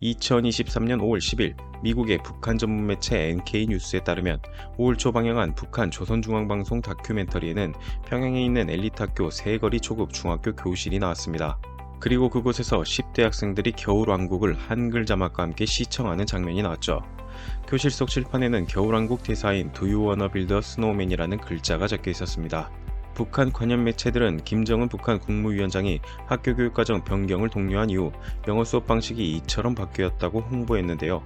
2023년 5월 10일 미국의 북한 전문 매체 NK뉴스에 따르면 5월 초 방영한 북한 조선중앙방송 다큐멘터리에는 평양에 있는 엘리트 학교 세거리 초급 중학교 교실이 나왔습니다. 그리고 그곳에서 10대 학생들이 겨울왕국을 한글 자막과 함께 시청하는 장면이 나왔죠. 교실 속 칠판에는 겨울왕국 대사인 Do you wanna build a snowman이라는 글자가 적혀 있었습니다. 북한 관련 매체들은 김정은 북한 국무위원장이 학교 교육과정 변경을 독려한 이후 영어 수업 방식이 이처럼 바뀌었다고 홍보했는데요.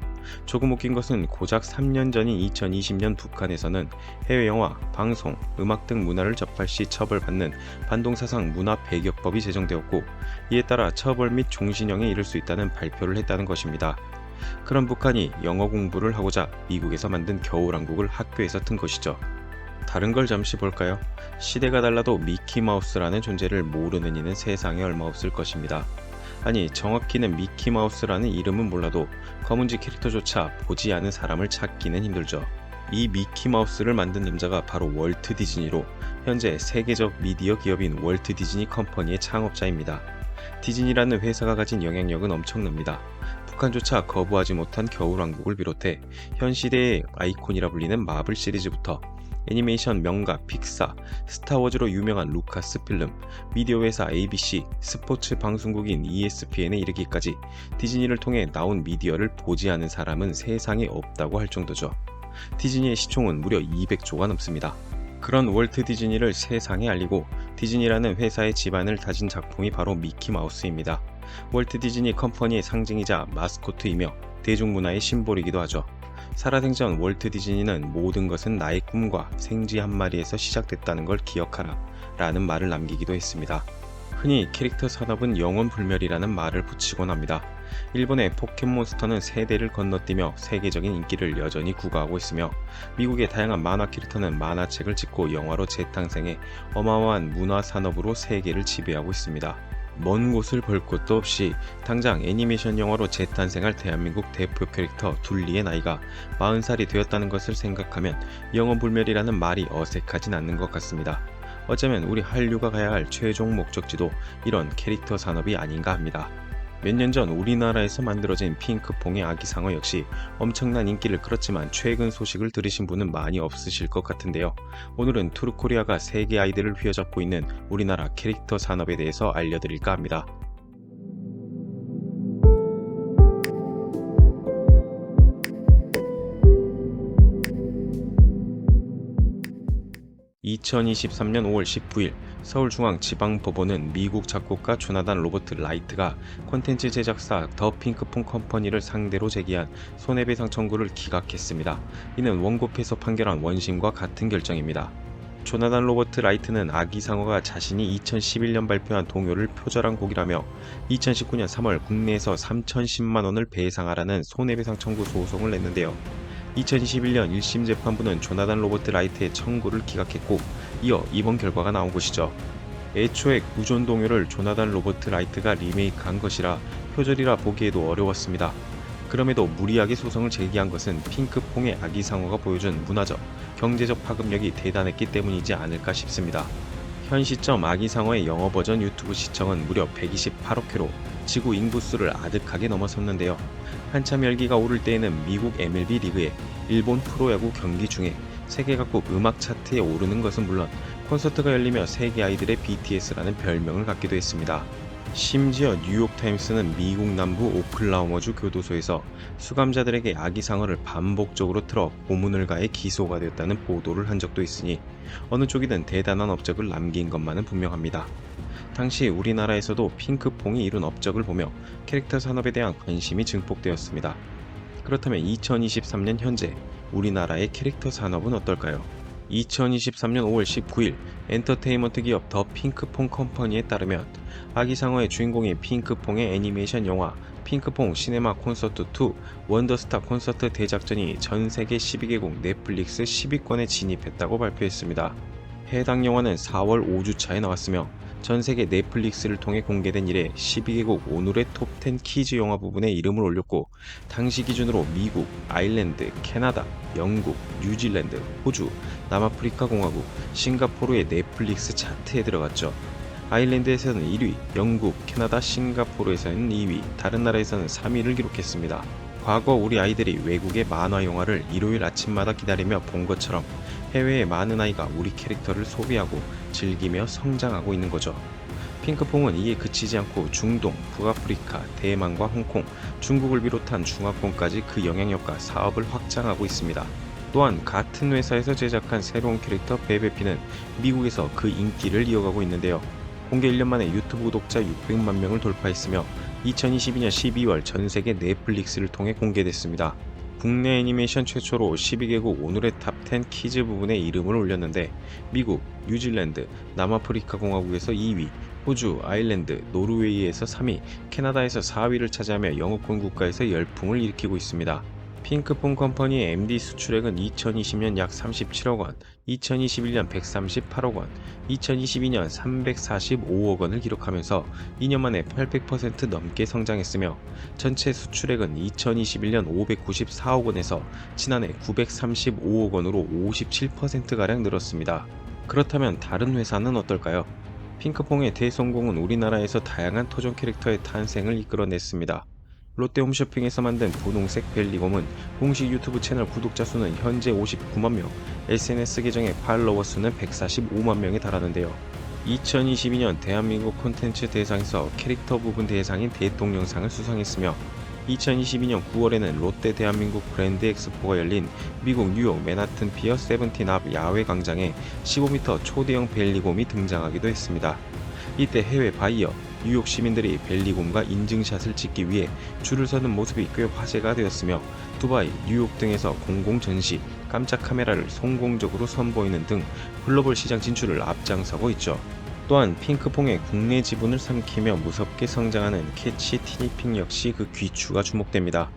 조금 웃긴 것은 고작 3년 전인 2020년 북한에서는 해외 영화, 방송, 음악 등 문화를 접할 시 처벌받는 반동사상 문화 배격법이 제정되었고 이에 따라 처벌 및 종신형에 이를 수 있다는 발표를 했다는 것입니다. 그런 북한이 영어 공부를 하고자 미국에서 만든 겨울왕국을 학교에서 튼 것이죠. 다른 걸 잠시 볼까요? 시대가 달라도 미키마우스라는 존재를 모르는 이는 세상에 얼마 없을 것입니다. 아니, 정확히는 미키마우스라는 이름은 몰라도 검은지 캐릭터조차 보지 않은 사람을 찾기는 힘들죠. 이 미키마우스를 만든 남자가 바로 월트 디즈니로 현재 세계적 미디어 기업인 월트 디즈니 컴퍼니의 창업자입니다. 디즈니라는 회사가 가진 영향력은 엄청납니다. 북한조차 거부하지 못한 겨울왕국을 비롯해 현 시대의 아이콘이라 불리는 마블 시리즈부터 애니메이션 명가 픽사, 스타워즈로 유명한 루카스 필름, 미디어 회사 ABC, 스포츠 방송국인 ESPN에 이르기까지 디즈니를 통해 나온 미디어를 보지 않은 사람은 세상에 없다고 할 정도죠. 디즈니의 시총은 무려 200조가 넘습니다. 그런 월트 디즈니를 세상에 알리고 디즈니라는 회사의 지반을 다진 작품이 바로 미키마우스입니다. 월트 디즈니 컴퍼니의 상징이자 마스코트이며 대중문화의 심볼이기도 하죠. 살아생전 월트 디즈니는 모든 것은 나의 꿈과 생쥐 한 마리에서 시작됐다는 걸 기억하라 라는 말을 남기기도 했습니다. 흔히 캐릭터 산업은 영원불멸이라는 말을 붙이곤 합니다. 일본의 포켓몬스터는 세대를 건너뛰며 세계적인 인기를 여전히 구가하고 있으며 미국의 다양한 만화 캐릭터는 만화책을 찍고 영화로 재탄생해 어마어마한 문화 산업으로 세계를 지배하고 있습니다. 먼 곳을 볼 곳도 없이 당장 애니메이션 영화로 재탄생할 대한민국 대표 캐릭터 둘리의 나이가 40살이 되었다는 것을 생각하면 영원불멸이라는 말이 어색하진 않는 것 같습니다. 어쩌면 우리 한류가 가야 할 최종 목적지도 이런 캐릭터 산업이 아닌가 합니다. 몇 년 전 우리나라에서 만들어진 핑크퐁의 아기상어 역시 엄청난 인기를 끌었지만 최근 소식을 들으신 분은 많이 없으실 것 같은데요. 오늘은 투르코리아가 세계 아이들을 휘어잡고 있는 우리나라 캐릭터 산업에 대해서 알려드릴까 합니다. 2023년 5월 19일 서울중앙지방법원은 미국 작곡가 조나단 로버트 라이트가 콘텐츠 제작사 더 핑크퐁 컴퍼니를 상대로 제기한 손해배상 청구를 기각했습니다. 이는 원고패소 판결한 원심과 같은 결정입니다. 조나단 로버트 라이트는 아기상어가 자신이 2011년 발표한 동요를 표절한 곡이라며 2019년 3월 국내에서 3,010만원을 배상하라는 손해배상 청구 소송을 냈는데요. 2021년 1심 재판부는 조나단 로버트 라이트의 청구를 기각했고 이어 이번 결과가 나온 것이죠. 애초에 구존 동요를 조나단 로버트 라이트가 리메이크한 것이라 표절이라 보기에도 어려웠습니다. 그럼에도 무리하게 소송을 제기한 것은 핑크퐁의 아기상어가 보여준 문화적, 경제적 파급력이 대단했기 때문이지 않을까 싶습니다. 현 시점 아기상어의 영어 버전 유튜브 시청은 무려 128억 회로 지구 인구수를 아득하게 넘어섰는데요. 한참 열기가 오를 때에는 미국 MLB 리그에 일본 프로야구 경기 중에 세계 각국 음악 차트에 오르는 것은 물론 콘서트가 열리며 세계 아이들의 BTS라는 별명을 갖기도 했습니다. 심지어 뉴욕타임스는 미국 남부 오클라호마주 교도소에서 수감자들에게 아기상어를 반복적으로 틀어 고문을 가해 기소가 되었다는 보도를 한 적도 있으니 어느 쪽이든 대단한 업적을 남긴 것만은 분명합니다. 당시 우리나라에서도 핑크퐁이 이룬 업적을 보며 캐릭터 산업에 대한 관심이 증폭되었습니다. 그렇다면 2023년 현재 우리나라의 캐릭터 산업은 어떨까요? 2023년 5월 19일 엔터테인먼트 기업 더 핑크퐁 컴퍼니에 따르면 아기상어의 주인공인 핑크퐁의 애니메이션 영화 핑크퐁 시네마 콘서트 2 원더스타 콘서트 대작전이 전세계 12개국 넷플릭스 10위권에 진입했다고 발표했습니다. 해당 영화는 4월 5주차에 나왔으며 전세계 넷플릭스를 통해 공개된 이래 12개국 오늘의 톱10 키즈 영화 부분에 이름을 올렸고 당시 기준으로 미국, 아일랜드, 캐나다, 영국, 뉴질랜드, 호주, 남아프리카 공화국, 싱가포르의 넷플릭스 차트에 들어갔죠. 아일랜드에서는 1위, 영국, 캐나다, 싱가포르에서는 2위, 다른 나라에서는 3위를 기록했습니다. 과거 우리 아이들이 외국의 만화 영화를 일요일 아침마다 기다리며 본 것처럼 해외의 많은 아이가 우리 캐릭터를 소비하고 즐기며 성장하고 있는 거죠. 핑크퐁은 이에 그치지 않고 중동, 북아프리카, 대만과 홍콩, 중국을 비롯한 중화권까지 그 영향력과 사업을 확장하고 있습니다. 또한 같은 회사에서 제작한 새로운 캐릭터 베베피는 미국에서 그 인기를 이어가고 있는데요. 공개 1년 만에 유튜브 구독자 600만 명을 돌파했으며 2022년 12월 전세계 넷플릭스를 통해 공개됐습니다. 국내 애니메이션 최초로 12개국 오늘의 탑10 키즈 부분에 이름을 올렸는데 미국, 뉴질랜드, 남아프리카 공화국에서 2위, 호주, 아일랜드, 노르웨이에서 3위, 캐나다에서 4위를 차지하며 영어권 국가에서 열풍을 일으키고 있습니다. 핑크퐁 컴퍼니의 MD 수출액은 2020년 약 37억 원, 2021년 138억 원, 2022년 345억 원을 기록하면서 2년 만에 800% 넘게 성장했으며 전체 수출액은 2021년 594억 원에서 지난해 935억 원으로 57%가량 늘었습니다. 그렇다면 다른 회사는 어떨까요? 핑크퐁의 대성공은 우리나라에서 다양한 토종 캐릭터의 탄생을 이끌어냈습니다. 롯데 홈쇼핑에서 만든 분홍색 벨리곰은 공식 유튜브 채널 구독자 수는 현재 59만 명, SNS 계정의 팔로워 수는 145만 명에 달하는데요. 2022년 대한민국 콘텐츠 대상에서 캐릭터 부분 대상인 대통령상을 수상했으며 2022년 9월에는 롯데 대한민국 브랜드 엑스포가 열린 미국 뉴욕 맨하튼 피어 17 앞 야외 광장에 15m 초대형 벨리곰이 등장하기도 했습니다. 이때 해외 바이어, 뉴욕 시민들이 벨리곰과 인증샷을 찍기 위해 줄을 서는 모습이 꽤 화제가 되었으며 두바이, 뉴욕 등에서 공공 전시, 깜짝 카메라를 성공적으로 선보이는 등 글로벌 시장 진출을 앞장서고 있죠. 또한 핑크퐁의 국내 지분을 삼키며 무섭게 성장하는 캐치 티니핑 역시 그 귀추가 주목됩니다.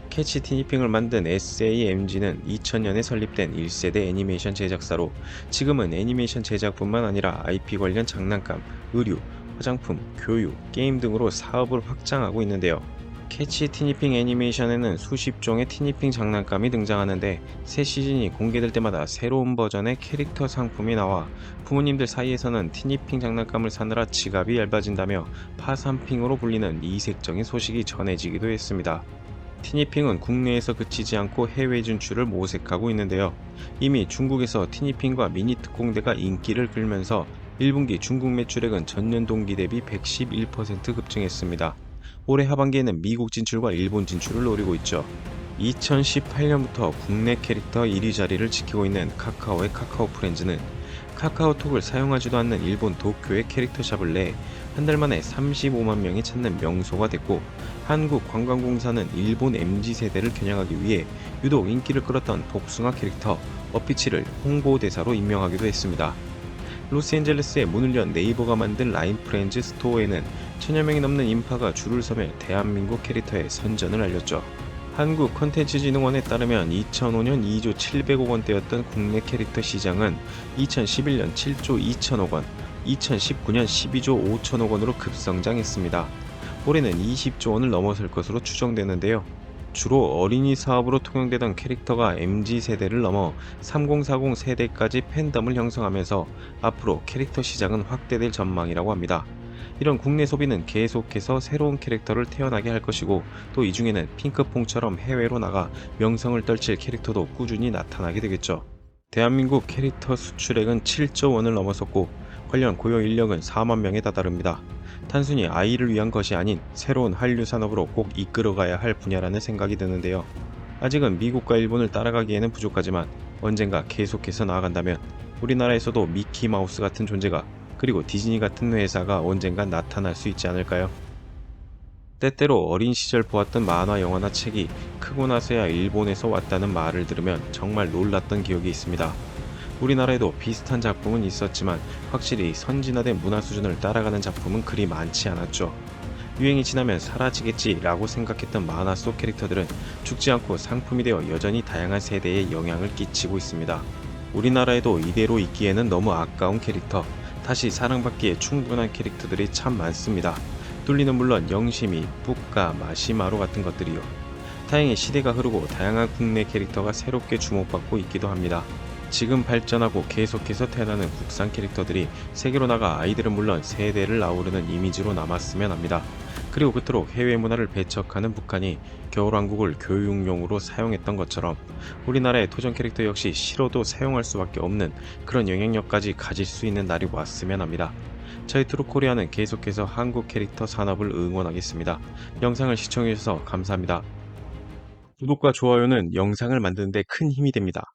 캐치 티니핑을 만든 SAMG는 2000년에 설립된 1세대 애니메이션 제작사로 지금은 애니메이션 제작뿐만 아니라 IP 관련 장난감, 의류, 화장품, 교육, 게임 등으로 사업을 확장하고 있는데요. 캐치 티니핑 애니메이션에는 수십 종의 티니핑 장난감이 등장하는데 새 시즌이 공개될 때마다 새로운 버전의 캐릭터 상품이 나와 부모님들 사이에서는 티니핑 장난감을 사느라 지갑이 얇아진다며 파산핑으로 불리는 이색적인 소식이 전해지기도 했습니다. 티니핑은 국내에서 그치지 않고 해외 진출을 모색하고 있는데요. 이미 중국에서 티니핑과 미니 특공대가 인기를 끌면서 1분기 중국 매출액은 전년 동기 대비 111% 급증했습니다. 올해 하반기에는 미국 진출과 일본 진출을 노리고 있죠. 2018년부터 국내 캐릭터 1위 자리를 지키고 있는 카카오의 카카오 프렌즈는 카카오톡을 사용하지도 않는 일본 도쿄의 캐릭터샵을 내 한 달 만에 35만 명이 찾는 명소가 됐고 한국관광공사는 일본 MZ세대를 겨냥하기 위해 유독 인기를 끌었던 복숭아 캐릭터 어피치를 홍보대사로 임명하기도 했습니다. 로스앤젤레스에 문을 연 네이버가 만든 라인 프렌즈 스토어에는 1000여 명이 넘는 인파가 줄을 서며 대한민국 캐릭터의 선전을 알렸죠. 한국컨텐츠진흥원에 따르면 2005년 2조 700억 원대였던 국내 캐릭터 시장은 2011년 7조 2천억 원, 2019년 12조 5천억 원으로 급성장했습니다. 올해는 20조 원을 넘어설 것으로 추정되는데요. 주로 어린이 사업으로 통용되던 캐릭터가 MZ세대를 넘어 3040 세대까지 팬덤을 형성하면서 앞으로 캐릭터 시장은 확대될 전망이라고 합니다. 이런 국내 소비는 계속해서 새로운 캐릭터를 태어나게 할 것이고 또 이 중에는 핑크퐁처럼 해외로 나가 명성을 떨칠 캐릭터도 꾸준히 나타나게 되겠죠. 대한민국 캐릭터 수출액은 7조 원을 넘어섰고 관련 고용 인력은 4만 명에 다다릅니다. 단순히 아이를 위한 것이 아닌 새로운 한류 산업으로 꼭 이끌어가야 할 분야라는 생각이 드는데요. 아직은 미국과 일본을 따라가기에는 부족하지만 언젠가 계속해서 나아간다면 우리나라에서도 미키마우스 같은 존재가 그리고 디즈니 같은 회사가 언젠가 나타날 수 있지 않을까요? 때때로 어린 시절 보았던 만화 영화나 책이 크고 나서야 일본에서 왔다는 말을 들으면 정말 놀랐던 기억이 있습니다. 우리나라에도 비슷한 작품은 있었지만 확실히 선진화된 문화 수준을 따라가는 작품은 그리 많지 않았죠. 유행이 지나면 사라지겠지라고 생각했던 만화 속 캐릭터들은 죽지 않고 상품이 되어 여전히 다양한 세대에 영향을 끼치고 있습니다. 우리나라에도 이대로 있기에는 너무 아까운 캐릭터, 다시 사랑받기에 충분한 캐릭터들이 참 많습니다. 뚫리는 물론 영심이, 뿌까, 마시마로 같은 것들이요. 다행히 시대가 흐르고 다양한 국내 캐릭터가 새롭게 주목받고 있기도 합니다. 지금 발전하고 계속해서 태어나는 국산 캐릭터들이 세계로 나가 아이들은 물론 세대를 아우르는 이미지로 남았으면 합니다. 그리고 그토록 해외 문화를 배척하는 북한이 겨울왕국을 교육용으로 사용했던 것처럼 우리나라의 토종 캐릭터 역시 싫어도 사용할 수밖에 없는 그런 영향력까지 가질 수 있는 날이 왔으면 합니다. 저희 트루코리아는 계속해서 한국 캐릭터 산업을 응원하겠습니다. 영상을 시청해주셔서 감사합니다. 구독과 좋아요는 영상을 만드는 데 큰 힘이 됩니다.